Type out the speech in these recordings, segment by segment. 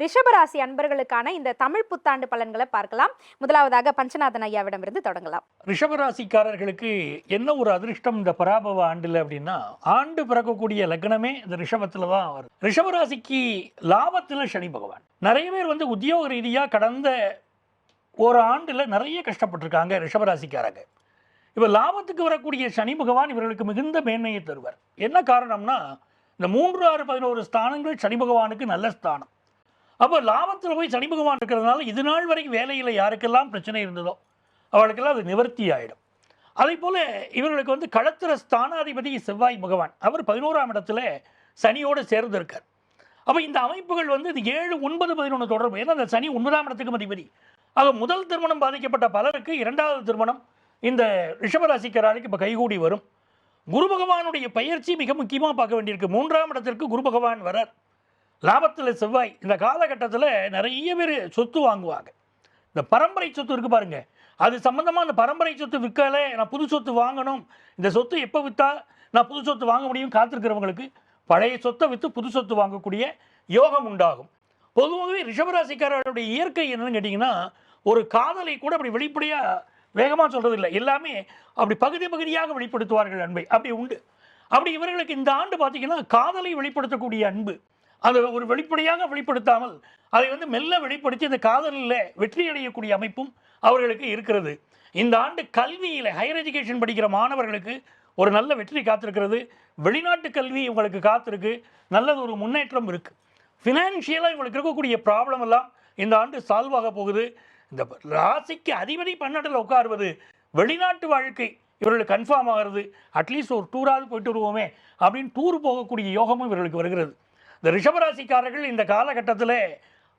ரிஷபராசி அன்பர்களுக்கான இந்த தமிழ் புத்தாண்டு பலன்களை பார்க்கலாம். முதலாவதாக பஞ்சநாதன் ஐயாவிடமிருந்து தொடங்கலாம். ரிஷபராசிக்காரர்களுக்கு என்ன ஒரு அதிர்ஷ்டம் இந்த பராபவ ஆண்டுல அப்படின்னா, ஆண்டு பிறக்கக்கூடிய லக்னமே இந்த ரிஷபத்துல தான் வரும். ரிஷபராசிக்கு லாபத்துல சனி பகவான். நிறைய பேர் உத்தியோக ரீதியா கடந்த ஒரு ஆண்டுல நிறைய கஷ்டப்பட்டிருக்காங்க ரிஷபராசிக்காரங்க. இப்போ லாபத்துக்கு வரக்கூடிய சனி பகவான் இவர்களுக்கு மிகுந்த மேன்மையை தருவார். என்ன காரணம்னா, இந்த 3, 6, 11 ஸ்தானங்கள் சனி பகவானுக்கு நல்ல ஸ்தானம். அப்போ லாபத்தில் போய் சனி பகவான் இருக்கிறதுனால இது நாள் வரைக்கும் வேலையில் யாருக்கெல்லாம் பிரச்சனை இருந்ததோ அவளுக்கெல்லாம் அது நிவர்த்தி ஆகிடும். அதே போல் இவர்களுக்கு களத்திர ஸ்தானாதிபதி செவ்வாய் பகவான், அவர் 11ஆம் இடத்துல சனியோடு சேர்ந்திருக்கார். அப்போ இந்த அமைப்புகள் இது 7, 9, 11 தொடர்பு. ஏன்னா அந்த சனி 9ஆம் இடத்துக்கு அதிபதி. ஆக முதல் திருமணம் பாதிக்கப்பட்ட பலருக்கு 2வது திருமணம் இந்த ரிஷபராசிக்காரர்களுக்கு இப்போ கைகூடி வரும். குரு பகவானுடைய பயிற்சி மிக முக்கியமாக பார்க்க வேண்டியிருக்கு. 3ஆம் இடத்திற்கு குரு பகவான் வரார், லாபத்தில் செவ்வாய். இந்த காலகட்டத்தில் நிறைய பேர் சொத்து வாங்குவாங்க. இந்த பரம்பரை சொத்து இருக்குது பாருங்கள், அது சம்மந்தமாக அந்த பரம்பரை சொத்து விற்கலை, நான் புது சொத்து வாங்கணும், இந்த சொத்து எப்போ விற்றா நான் புது சொத்து வாங்க முடியும் காத்திருக்கிறவங்களுக்கு பழைய சொத்தை விற்று புது சொத்து வாங்கக்கூடிய யோகம் உண்டாகும். பொதுவாகவே ரிஷபராசிக்காரர்களுடைய இயற்கை என்னன்னு கேட்டிங்கன்னா, ஒரு காதலை கூட அப்படி வெளிப்படையாக வேகமாக சொல்கிறது இல்லை, எல்லாமே அப்படி பகுதியாக வெளிப்படுத்துவார்கள் அன்பை. அப்படி உண்டு. அப்படி இவர்களுக்கு இந்த ஆண்டு பார்த்திங்கன்னா காதலை வெளிப்படுத்தக்கூடிய அன்பு, அதை ஒரு வெளிப்படையாக வெளிப்படுத்தாமல் அதை மெல்ல வெளிப்படுத்தி அந்த காதலில் வெற்றி அடையக்கூடிய அமைப்பும் அவர்களுக்கு இருக்கிறது. இந்த ஆண்டு கல்வியில் ஹையர் எஜுகேஷன் படிக்கிற மாணவர்களுக்கு ஒரு நல்ல வெற்றி காத்திருக்கிறது. வெளிநாட்டு கல்வி உங்களுக்கு காத்திருக்கு, நல்லது ஒரு முன்னேற்றம் இருக்குது. ஃபினான்ஷியலாக இவங்களுக்கு இருக்கக்கூடிய ப்ராப்ளம் எல்லாம் இந்த ஆண்டு சால்வ் ஆக போகுது. இந்த ராசிக்கு அதிபதி 12ல் உட்காருவது, வெளிநாட்டு வாழ்க்கை இவர்களுக்கு கன்ஃபார்ம் ஆகிறது. அட்லீஸ்ட் ஒரு டூராவது போயிட்டு வருவோமே அப்படின்னு டூர் போகக்கூடிய யோகமும் இவர்களுக்கு வருகிறது. இந்த ரிஷபராசிக்காரர்கள் இந்த காலகட்டத்தில்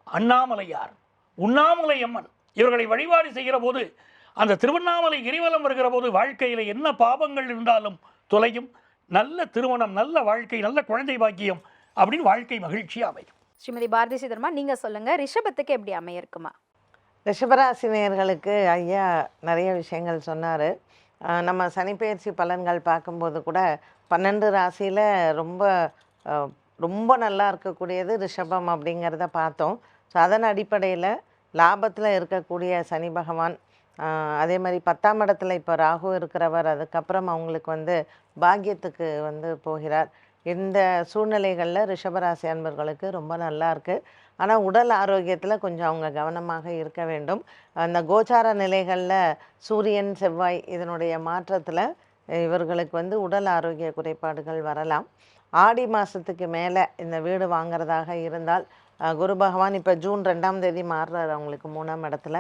அண்ணாமலையார், உண்ணாமலை அம்மன் இவர்களை வழிபாடு செய்கிற போது, அந்த திருவண்ணாமலை கிரிவலம் வருகிற போது வாழ்க்கையில் என்ன பாவங்கள் இருந்தாலும் தொலையும். நல்ல திருமணம், நல்ல வாழ்க்கை, நல்ல குழந்தை பாக்கியம் அப்படின்னு வாழ்க்கை மகிழ்ச்சியாக அமையும். ஸ்ரீமதி பாரதி சீதர்மா, நீங்கள் சொல்லுங்கள், ரிஷபத்துக்கு எப்படி அமைய இருக்குமா? ரிஷபராசினியர்களுக்கு ஐயா நிறைய விஷயங்கள் சொன்னார். நம்ம சனிப்பெயர்ச்சி பலன்கள் பார்க்கும்போது கூட 12 ராசியில் ரொம்ப நல்லா இருக்கக்கூடியது ரிஷபம் அப்படிங்கிறத பார்த்தோம். ஸோ அதன் அடிப்படையில் லாபத்தில் இருக்கக்கூடிய சனி பகவான், அதே மாதிரி 10ஆம் இடத்துல இப்போ ராகு இருக்கிறவர், அதுக்கப்புறம் அவங்களுக்கு பாக்கியத்துக்கு போகிறார். இந்த சூழ்நிலைகளில் ரிஷபராசி அன்பர்களுக்கு ரொம்ப நல்லா இருக்குது. ஆனால் உடல் ஆரோக்கியத்தில் கொஞ்சம் அவங்க கவனமாக இருக்க வேண்டும். அந்த கோச்சார நிலைகளில் சூரியன் செவ்வாய் இதனுடைய மாற்றத்தில் இவர்களுக்கு உடல் ஆரோக்கிய குறைபாடுகள் வரலாம். ஆடி மாதத்துக்கு மேலே இந்த வீடு வாங்கிறதாக இருந்தால், குரு பகவான் இப்போ ஜூன் 2ஆம் தேதி மாறுறாரு அவங்களுக்கு 3ஆம் இடத்துல.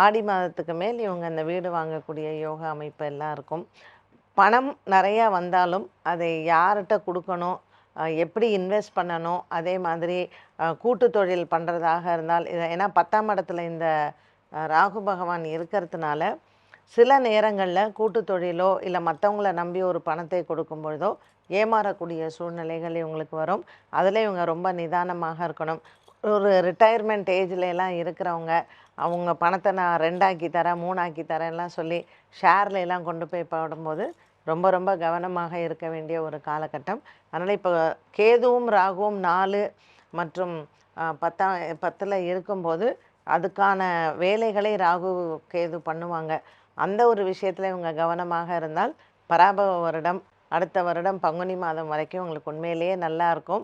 ஆடி மாதத்துக்கு மேல் இவங்க இந்த வீடு வாங்கக்கூடிய யோகா அமைப்பு எல்லாம் இருக்கும். பணம் நிறையா வந்தாலும் அதை யார்கிட்ட கொடுக்கணும், எப்படி இன்வெஸ்ட் பண்ணணும், அதே மாதிரி கூட்டு தொழில் பண்ணுறதாக இருந்தால் ஏன்னா 10ஆம் இடத்துல இந்த ராகு பகவான் இருக்கிறதுனால சில நேரங்களில் கூட்டு தொழிலோ இல்லை மற்றவங்கள நம்பி ஒரு பணத்தை கொடுக்கும் பொழுதோ ஏமாறக்கூடிய சூழ்நிலைகள் இவங்களுக்கு வரும். அதில் இவங்க ரொம்ப நிதானமாக இருக்கணும். ஒரு ரிட்டையர்மெண்ட் ஏஜ்லலாம் இருக்கிறவங்க அவங்க பணத்தை நான் 2 ஆக்கி தரேன், 3 ஆக்கி தரேன்லாம் சொல்லி ஷேர்லாம் கொண்டு போய் போடும்போது ரொம்ப கவனமாக இருக்க வேண்டிய ஒரு காலகட்டம். அதனால் இப்போ கேதுவும் ராகுவும் 4 மற்றும் 10ல் இருக்கும்போது அதுக்கான வேலைகளை ராகு கேது பண்ணுவாங்க. அந்த ஒரு விஷயத்தில் இவங்க கவனமாக இருந்தால் பராபவ வருடம், அடுத்த வருடம் பங்குனி மாதம் வரைக்கும் உங்களுக்கு உண்மையிலேயே நல்லா இருக்கும்.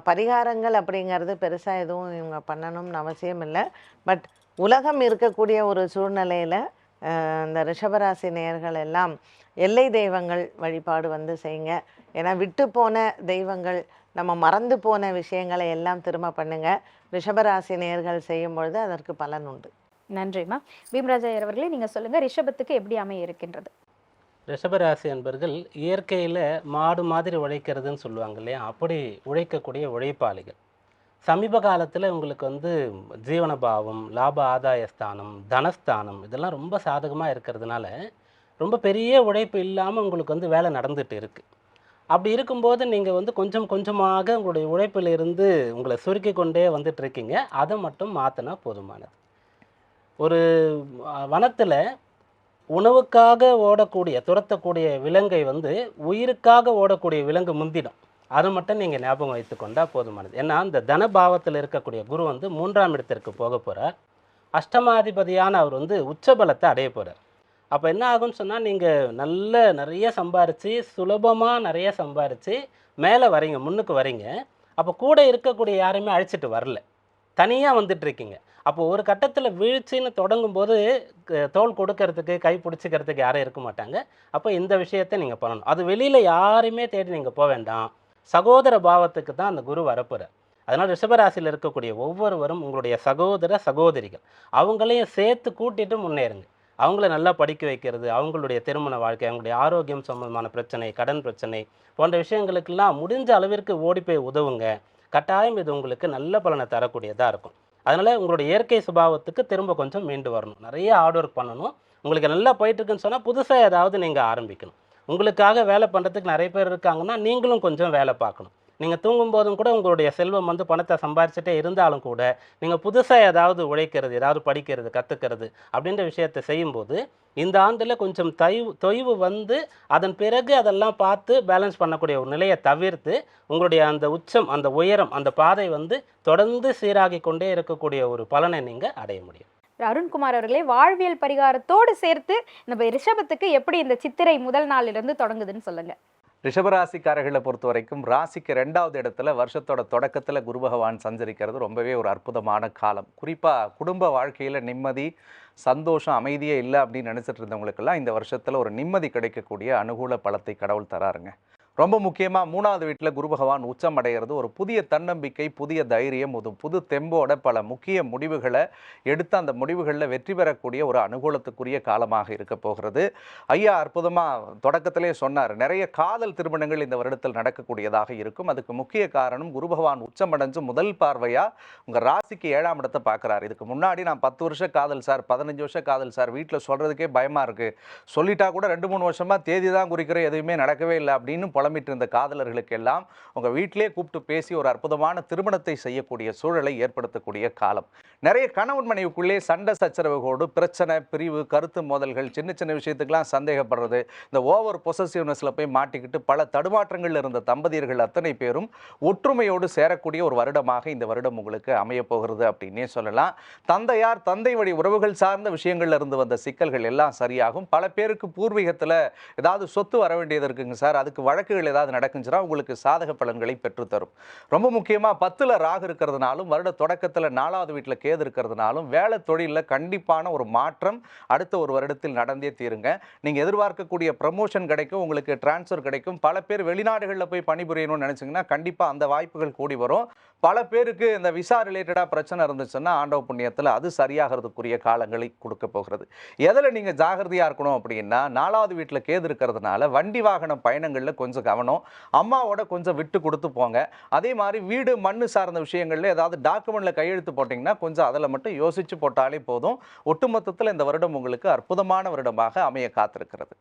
பரிகாரங்கள் அப்படிங்கிறது பெருசாக எதுவும் இவங்க பண்ணணும்னு அவசியம் இல்லை. பட் உலகம் இருக்கக்கூடிய ஒரு சூழ்நிலையில் இந்த ரிஷபராசி நேயர்கள் எல்லாம் எல்லை தெய்வங்கள் வழிபாடு செய்யுங்க. ஏன்னா விட்டு போன தெய்வங்கள், நம்ம மறந்து போன விஷயங்களை எல்லாம் திரும்ப பண்ணுங்க. ரிஷபராசி நேயர்கள் செய்யும் பொழுது அதற்கு பலன் உண்டு. நன்றிம்மா. பீம்ராஜா அவர்களே, நீங்கள் சொல்லுங்கள், ரிஷபத்துக்கு எப்படி அமைய இருக்கின்றது? ரிஷபராசி என்பர்கள் இயற்கையில் மாடு மாதிரி உழைக்கிறதுன்னு சொல்லுவாங்க இல்லையா, அப்படி உழைக்கக்கூடிய உழைப்பாளிகள். சமீப காலத்தில் உங்களுக்கு ஜீவனபாவம், லாப ஆதாய ஸ்தானம், தனஸ்தானம் இதெல்லாம் ரொம்ப சாதகமாக இருக்கிறதுனால ரொம்ப பெரிய உழைப்பு இல்லாமல் உங்களுக்கு வேலை நடந்துகிட்டு இருக்குது. அப்படி இருக்கும்போது நீங்கள் கொஞ்சம் கொஞ்சமாக உங்களுடைய உழைப்பிலிருந்து உங்களை சுருக்கி கொண்டே வந்துட்டுருக்கீங்க. அதை மட்டும் மாற்றினா போதுமானது. ஒரு வனத்தில் உணவுக்காக ஓடக்கூடிய துரத்தக்கூடிய விலங்கை உயிருக்காக ஓடக்கூடிய விலங்கு முந்திடும். அதை மட்டும் நீங்கள் ஞாபகம் வைத்துக்கொண்டா போதுமானது. ஏன்னா இந்த தனபாவத்தில் இருக்கக்கூடிய குரு வந்து 3ஆம் இடத்திற்கு போக போகிறார். அஷ்டமாதிபதியான அவர் வந்து உச்சபலத்தை அடைய போகிறார். அப்போ என்ன ஆகும்னு சொன்னால், நீங்கள் நிறைய சம்பாரித்து சுலபமாக நிறைய சம்பாரித்து மேலே வரீங்க, முன்னுக்கு வரீங்க. அப்போ கூட இருக்கக்கூடிய யாரையுமே அழைச்சிட்டு வரல, தனியாக வந்துட்டு இருக்கீங்க. அப்போ ஒரு கட்டத்தில் வீழ்ச்சின்னு தொடங்கும்போது தோள் கொடுக்கறதுக்கு கை பிடிச்சிக்கிறதுக்கு யாரும் இருக்க மாட்டாங்க. அப்போ இந்த விஷயத்தை நீங்கள் பண்ணணும். அது வெளியில் யாரையுமே தேடி நீங்கள் போக வேண்டாம். சகோதர பாவத்துக்கு தான் அந்த குரு வரப்போகிறார். அதனால் ரிஷபராசியில் இருக்கக்கூடிய ஒவ்வொருவரும் உங்களுடைய சகோதர சகோதரிகள், அவங்களையும் சேர்த்து கூட்டிட்டு முன்னேறுங்க. அவங்கள நல்லா படிக்க வைக்கிறது, அவங்களுடைய திருமண வாழ்க்கை, அவங்களுடைய ஆரோக்கியம் சம்பந்தமான பிரச்சனை, கடன் பிரச்சனை போன்ற விஷயங்களுக்கெல்லாம் முடிஞ்ச அளவிற்கு ஓடி போய் உதவுங்க. கட்டாயம் இது உங்களுக்கு நல்ல பலனை தரக்கூடியதாக இருக்கும். அதனால் உங்களுடைய இயற்கை சுபாவத்துக்கு திரும்ப கொஞ்சம் மீண்டு வரணும். நிறைய ஹார்ட் ஒர்க் பண்ணணும். உங்களுக்கு நல்லா போயிட்டுருக்குன்னு சொன்னால் புதுசாக ஏதாவது நீங்கள் ஆரம்பிக்கணும். உங்களுக்காக வேலை பண்ணுறதுக்கு நிறைய பேர் இருக்காங்கன்னா நீங்களும் கொஞ்சம் வேலை பார்க்கணும். நீங்கள் தூங்கும்போதும் கூட உங்களுடைய செல்வம் வந்து பணத்தை சம்பாரிச்சுட்டே இருந்தாலும் கூட நீங்கள் புதுசாக ஏதாவது உழைக்கிறது, ஏதாவது படிக்கிறது, கற்றுக்கிறது அப்படின்ற விஷயத்தை செய்யும்போது இந்த ஆண்டில் கொஞ்சம் தொய்வு வந்து அதன் பிறகு அதெல்லாம் பார்த்து பேலன்ஸ் பண்ணக்கூடிய ஒரு நிலையை தவிர்த்து உங்களுடைய அந்த உச்சம், அந்த உயரம், அந்த பாதை வந்து தொடர்ந்து சீராகி கொண்டே இருக்கக்கூடிய ஒரு பலனை நீங்கள் அடைய முடியும். அருண்குமார் அவர்களே, வாழ்வியல் பரிகாரத்தோடு சேர்த்து நம்ம ரிஷபத்துக்கு எப்படி இந்த சித்திரை முதல் நாளிலிருந்து தொடங்குதுன்னு சொல்லுங்க. ரிஷபராசிக்காரர்களை பொறுத்த வரைக்கும் ராசிக்கு 2வது இடத்துல வருஷத்தோட தொடக்கத்தில் குரு பகவான் சஞ்சரிக்கிறது ரொம்பவே ஒரு அற்புதமான காலம். குறிப்பாக குடும்ப வாழ்க்கையில் நிம்மதி, சந்தோஷம், அமைதியே இல்லை அப்படின்னு நினச்சிட்டு இருந்தவங்களுக்கெல்லாம் இந்த வருஷத்தில் ஒரு நிம்மதி கிடைக்கக்கூடிய அனுகூல பலத்தை கடவுள் தராருங்க. ரொம்ப முக்கியமாக 3வது வீட்டில் குரு பகவான் உச்சம் அடைகிறது ஒரு புதிய தன்னம்பிக்கை, புதிய தைரியம், ஒரு புது தெம்போட பல முக்கிய முடிவுகளை எடுத்து அந்த முடிவுகளில் வெற்றி பெறக்கூடிய ஒரு அனுகூலத்துக்குரிய காலமாக இருக்க போகிறது. ஐயா அற்புதமாக தொடக்கத்திலே சொன்னார், நிறைய காதல் திருமணங்கள் இந்த வருடத்தில் நடக்கக்கூடியதாக இருக்கும். அதுக்கு முக்கிய காரணம் குரு பகவான் உச்சம் அடைஞ்சு முதல் பார்வையாக உங்கள் ராசிக்கு 7ஆம் இடத்தை பார்க்குறாரு. இதுக்கு முன்னாடி நான் 10 வருஷம் காதல் சார், 15 வருஷம் காதல் சார், வீட்டில் சொல்கிறதுக்கே பயமாக இருக்குது, சொல்லிட்டா கூட 2-3 வருஷமாக தேதி தான் குறிக்கிற, எதுவுமே நடக்கவே இல்லை அப்படின்னு புலம்பிட்டு இருந்த காதலர்களுக்கு எல்லாம் உங்கள் வீட்டிலே கூப்பிட்டு பேசி ஒரு அற்புதமான திருமணத்தை செய்யக்கூடிய சூழலை ஏற்படுத்தக்கூடிய காலம். நிறைய கணவன் மனைவிக்குள்ளே சண்டை சச்சரவுகளோடு பிரச்சனை, பிரிவு, கருத்து மோதல்கள், சின்ன சின்ன விஷயத்துக்கெல்லாம் சந்தேகப்படுறது, இந்த ஓவர் பொசசிவ்னஸில் போய் மாட்டிக்கிட்டு பல தடுமாற்றங்கள் இருந்த தம்பதியர்கள் அத்தனை பேரும் ஒற்றுமையோடு சேரக்கூடிய ஒரு வருடமாக இந்த வருடம் உங்களுக்கு அமைய போகிறது அப்படின்னே சொல்லலாம். தந்தையார், தந்தை வழி உறவுகள் சார்ந்த விஷயங்கள்ல இருந்து வந்த சிக்கல்கள் எல்லாம் சரியாகும். பல பேருக்கு பூர்வீகத்தில் ஏதாவது சொத்து வர வேண்டியது இருக்குங்க சார், அதுக்கு வழக்குகள் ஏதாவது நடக்குச்சுன்னா உங்களுக்கு சாதக பலன்களை பெற்றுத்தரும். ரொம்ப முக்கியமாக 10ல் ராகு இருக்கிறதுனாலும் வருட தொடக்கத்தில் 4வது வீட்டில் கேது இருக்கிறதுனாலும் வேலை தொழிலில் கண்டிப்பான ஒரு மாற்றம் அடுத்த ஒரு வருடத்தில் நடந்தே தீருங்க. நீங்கள் எதிர்பார்க்கக்கூடிய ப்ரமோஷன் கிடைக்கும், உங்களுக்கு டிரான்ஸ்ஃபர் கிடைக்கும். பல பேர் வெளிநாடுகளில் போய் பணிபுரியணும்னு நினச்சிங்கன்னா கண்டிப்பாக அந்த வாய்ப்புகள் கூடி வரும். பல பேருக்கு இந்த விசா ரிலேட்டடாக பிரச்சனை இருந்துச்சுன்னா ஆண்டவ புண்ணியத்தில் அது சரியாகிறதுக்குரிய காலங்களை கொடுக்க போகிறது. எதில் நீங்கள் ஜாகிரதையாக இருக்கணும் அப்படின்னா, 4வது வீட்டில் கேது இருக்கிறதுனால வண்டி வாகன பயணங்களில் கொஞ்சம் கவனம், அம்மாவோட கொஞ்சம் விட்டு கொடுத்து போங்க. அதே மாதிரி வீடு மண்ணு சார்ந்த விஷயங்களில் ஏதாவது டாக்குமெண்ட்டில் கையெழுத்து போட்டிங்கன்னா கொஞ்சம் அதில் மட்டும் யோசித்து போட்டாலே போதும். ஒட்டுமொத்தத்தில் இந்த வருடம் உங்களுக்கு அற்புதமான வருடமாக அமைய காத்திருக்கிறது.